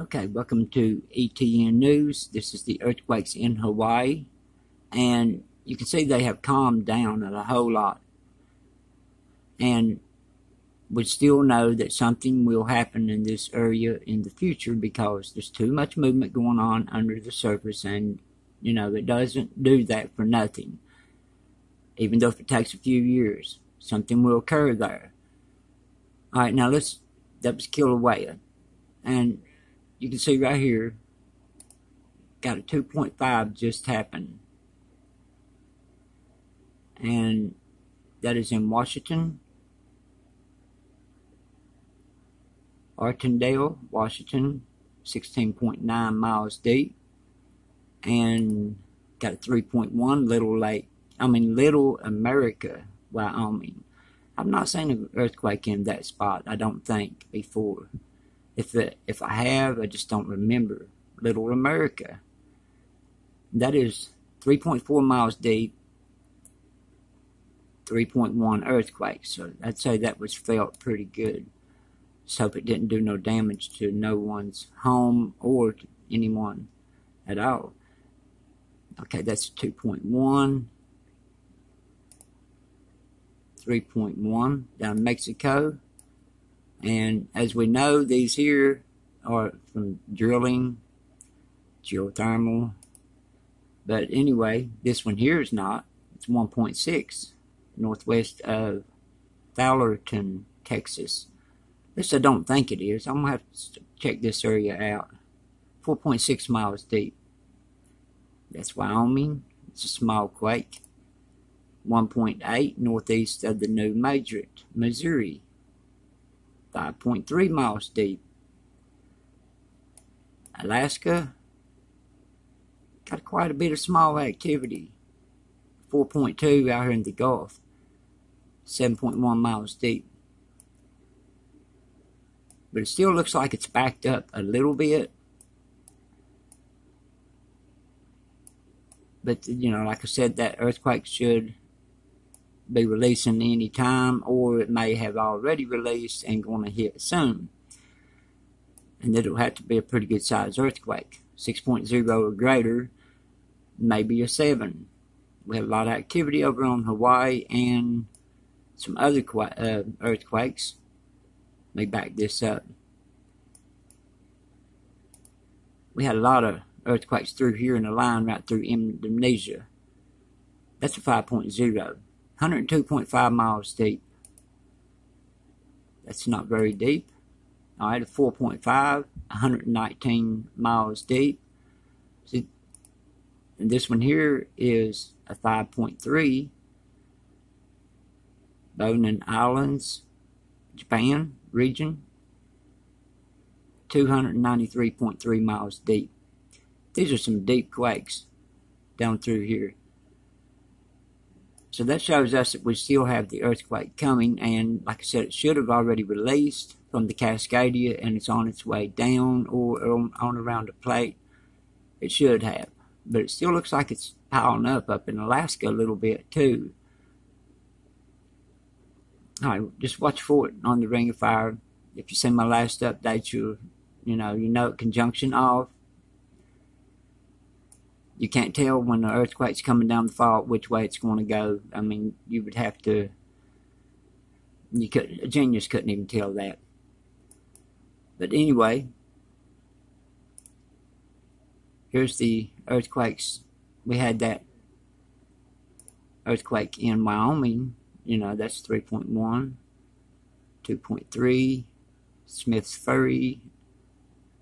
Okay, welcome to ETN News. This is the earthquakes in Hawaii, and you can see they have calmed down a whole lot. And we still know that something will happen in this area in the future because there's too much movement going on under the surface, and it doesn't do that for nothing. Even though if it takes a few years, something will occur there. All right, now that was Kilauea, and you can see right here, got a 2.5 just happened. And that is in Washington, Artondale, Washington, 16.9 miles deep. And got a 3.1 Little America, Wyoming. I've not seen an earthquake in that spot, I don't think, before. If I have, I just don't remember. Little America. That is 3.4 miles deep, 3.1 earthquake. So I'd say that was felt pretty good. Just hope it didn't do no damage to no one's home or to anyone at all. Okay, that's 2.1. 3.1 down in Mexico. And as we know, these here are from drilling, geothermal. But anyway, this one here is not. It's 1.6 northwest of Fowlerton, Texas. At least I don't think it is. I'm going to have to check this area out. 4.6 miles deep. That's Wyoming. It's a small quake. 1.8 northeast of the New Madrid, Missouri. 5.3 miles deep. Alaska got quite a bit of small activity. 4.2 out here in the Gulf. 7.1 miles deep. But it still looks like it's backed up a little bit. But, like I said, that earthquake should be releasing any time, or it may have already released and going to hit soon. And it'll have to be a pretty good size earthquake. 6.0 or greater, maybe a 7. We have a lot of activity over on Hawaii and some other earthquakes. Let me back this up. We had a lot of earthquakes through here in a line right through Indonesia. That's a 5.0. 102.5 miles deep. That's not very deep. Alright, a 4.5, 119 miles deep. See, and this one here is a 5.3. Bonin Islands, Japan region. 293.3 miles deep. These are some deep quakes down through here. So that shows us that we still have the earthquake coming, and like I said, it should have already released from the Cascadia, and it's on its way down or on around the plate. It should have, but it still looks like it's piling up in Alaska a little bit too. Alright, just watch for it on the Ring of Fire. If you see my last update, you know conjunction off. You can't tell when the earthquake's coming down the fault which way it's going to go. I mean, you would have to. A genius couldn't even tell that. But anyway, here's the earthquakes. We had that earthquake in Wyoming. That's 3.1, 2.3, Smith's Ferry,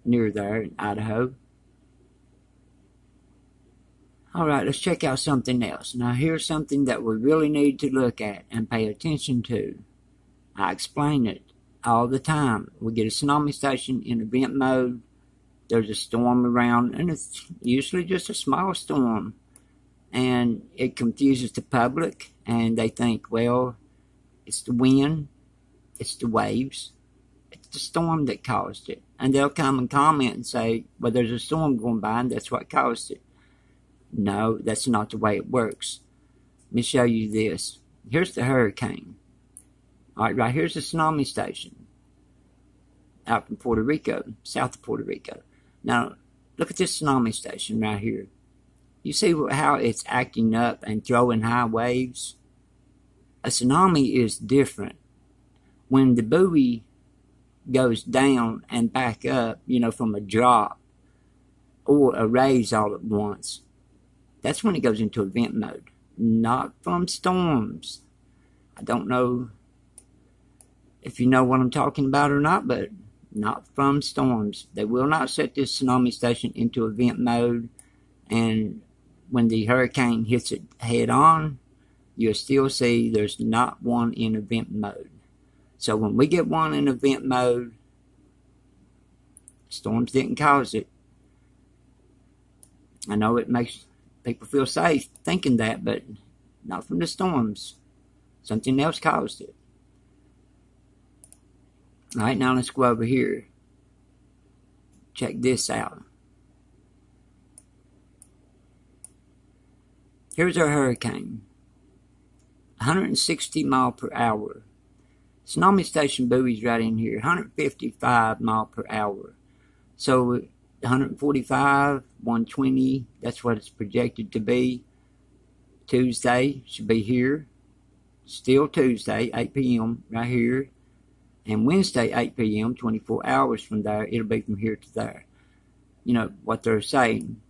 near there in Idaho. Alright, let's check out something else. Now here's something that we really need to look at and pay attention to. I explain it all the time. We get a tsunami station in event mode. There's a storm around, and it's usually just a small storm. And it confuses the public, and they think, well, it's the wind, it's the waves, it's the storm that caused it. And they'll come and comment and say, well, there's a storm going by, and that's what caused it. No, that's not the way it works. Let me show you this. Here's the hurricane. Alright, right here's the tsunami station. out from Puerto Rico, south of Puerto Rico. Now, look at this tsunami station right here. You see how it's acting up and throwing high waves? A tsunami is different. When the buoy goes down and back up, from a drop or a raise all at once, that's when it goes into event mode. Not from storms. I don't know if you know what I'm talking about or not, but not from storms. They will not set this tsunami station into event mode, and when the hurricane hits it head on, you'll still see there's not one in event mode. So when we get one in event mode, storms didn't cause it. I know it makes people feel safe thinking that, but not from the storms. Something else caused it. Alright, now let's go over here. Check this out. Here's our hurricane. 160 mile per hour. Tsunami station buoy's right in here. 155 mile per hour. So 145, 120, that's what it's projected to be. Tuesday should be here. Still Tuesday, 8 p.m. right here. And Wednesday, 8 p.m., 24 hours from there, it'll be from here to there. What they're saying.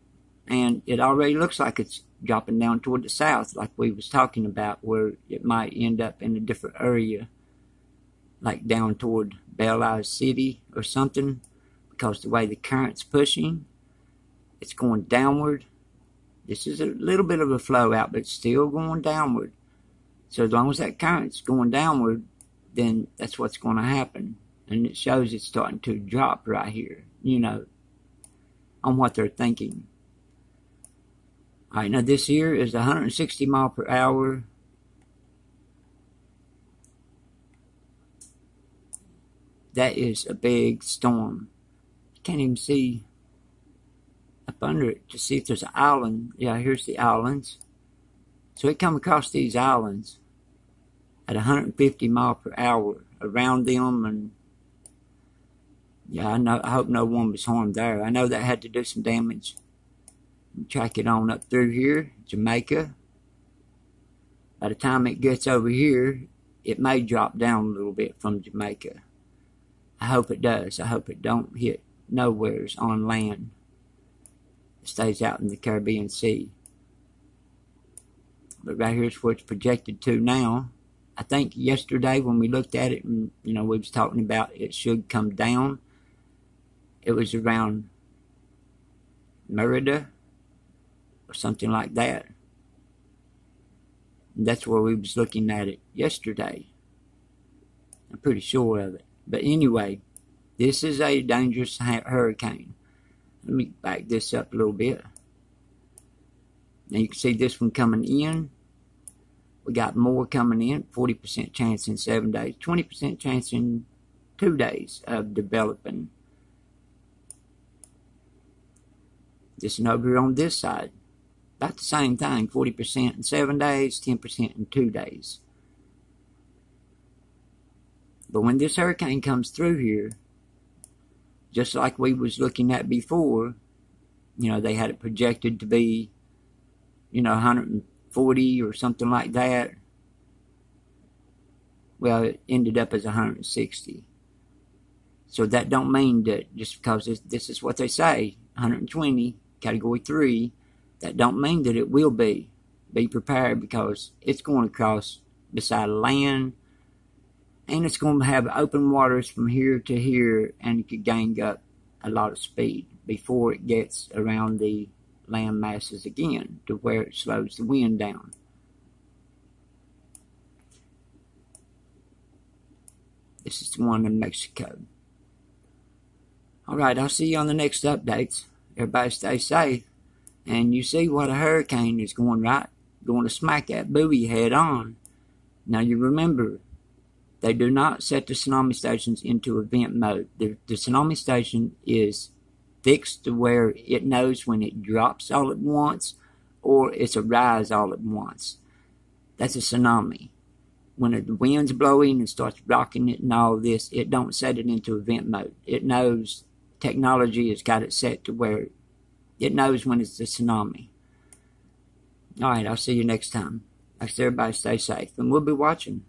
And it already looks like it's dropping down toward the south, like we was talking about, where it might end up in a different area, like down toward Beryl City or something, because the way the current's pushing, it's going downward. This is a little bit of a flow out, but it's still going downward. So as long as that current's going downward, then that's what's going to happen. And it shows it's starting to drop right here, on what they're thinking. Alright, now this here is 160 mile per hour. That is a big storm. You can't even see up under it to see if there's an island. Yeah, here's the islands. So it come across these islands at 150 mile per hour around them, and yeah, I hope no one was harmed there. I know that had to do some damage. Track it on up through here, Jamaica. By the time it gets over here, it may drop down a little bit from Jamaica. I hope it does. I hope it don't hit nowheres on land. It stays out in the Caribbean Sea. But right here's where it's projected to now. I think yesterday when we looked at it, and we was talking about it should come down. It was around Merida or something like that. And that's where we was looking at it yesterday. I'm pretty sure of it. But anyway, this is a dangerous hurricane. Let me back this up a little bit. Now you can see this one coming in. We got more coming in. 40% chance in 7 days. 20% chance in 2 days of developing. This one over here on this side. About the same thing. 40% in 7 days. 10% in 2 days. But when this hurricane comes through here, just like we was looking at before, they had it projected to be, 140 or something like that. Well, it ended up as 160. So that don't mean that just because this is what they say, 120, category 3, that don't mean that it will be. Be prepared, because it's going across beside land, and it's going to have open waters from here to here, and it could gain up a lot of speed before it gets around the land masses again, to where it slows the wind down. This is the one in Mexico. Alright, I'll see you on the next updates. Everybody stay safe. And you see what a hurricane is going to smack that buoy head on. Now you remember, they do not set the tsunami stations into event mode. The tsunami station is fixed to where it knows when it drops all at once or it's a rise all at once. That's a tsunami. when the wind's blowing and starts rocking it and all this, it don't set it into event mode. It knows, technology has got it set to where it knows when it's a tsunami. All right, I'll see you next time. Like I said, everybody stay safe, and we'll be watching.